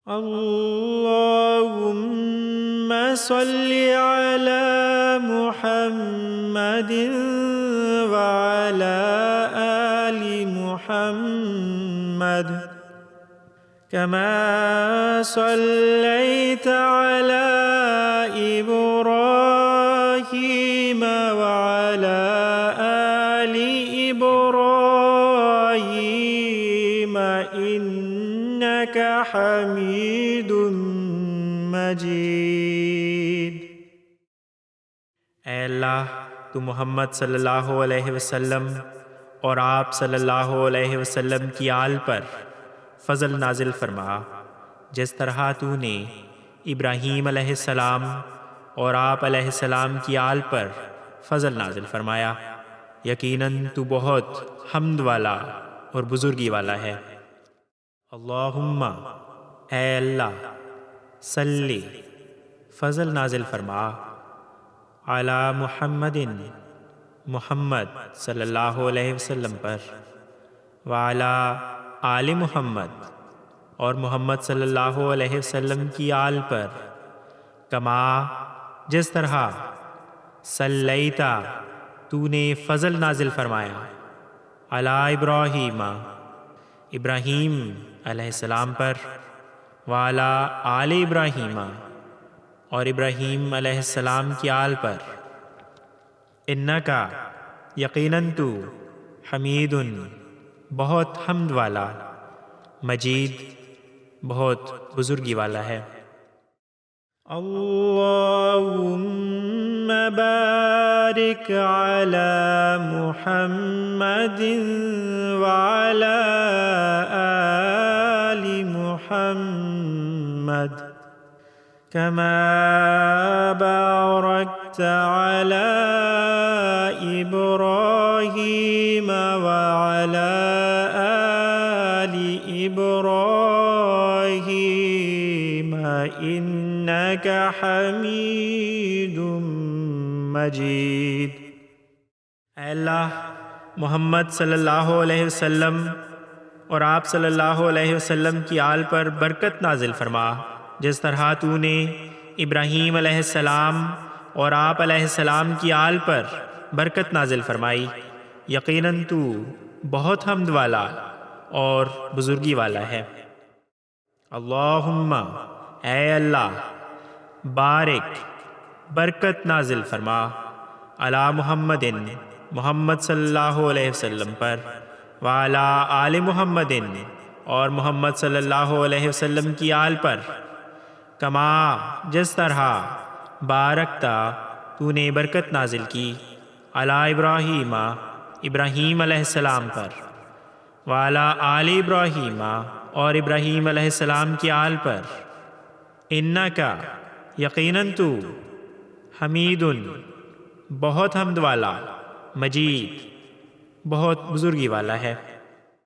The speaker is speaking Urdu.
اللهم صل على محمد وعلى آل محمد كما صليت على إبراهيم وعلى آل إبراهيم إنك حميد مجيد۔ اے اللہ، تو محمد صلی اللہ علیہ وسلم اور آپ صلی اللہ علیہ وسلم کی آل پر فضل نازل فرما، جس طرح تو نے ابراہیم علیہ السلام اور آپ علیہ السلام کی آل پر فضل نازل فرمایا۔ یقیناً تو بہت حمد والا اور بزرگی والا ہے۔ اللہم، اے اللہ، صلی، فضل نازل فرما، علی محمد، محمد صلی اللہ علیہ وسلم پر، وعلی آل محمد، اور محمد صلی اللہ علیہ وسلم کی آل پر، کما، جس طرح، صلیتا، تو نے فضل نازل فرمایا، علی ابراہیم، ابراہیم علیہ السلام پر، وعلی آل ابراہیم، اور ابراہیم علیہ السلام کی آل پر، انکا، یقیناً تو، حمید، بہت حمد والا، مجید، بہت بزرگی والا ہے۔ اللهم بارك على محمد وعلى آل محمد كما باركت على إبراهيم وعلى آل إبراهيم إنك حميد مجيد۔ اے اللہ، محمد صلی اللہ علیہ وسلم اور آپ صلی اللہ علیہ وسلم کی آل پر برکت نازل فرما، جس طرح تو نے ابراہیم علیہ السلام اور آپ علیہ السلام کی آل پر برکت نازل فرمائی۔ یقیناً تو بہت حمد والا اور بزرگی والا ہے۔ اللہم، اے اللہ، بارک، برکت نازل فرما، علی محمد، محمد صلی اللہ علیہ وسلم پر، وعلی آل محمد، اور محمد صلی اللہ علیہ وسلم کی آل پر، کما، جس طرح، بارکتا، تو نے برکت نازل کی، علی ابراہیم، ابراہیم علیہ السلام پر، وعلی آل ابراہیم، اور ابراہیم علیہ السلام کی آل پر، انکا، یقیناً تو، حمید، بہت حمد والا، مجید، بہت بزرگی والا ہے۔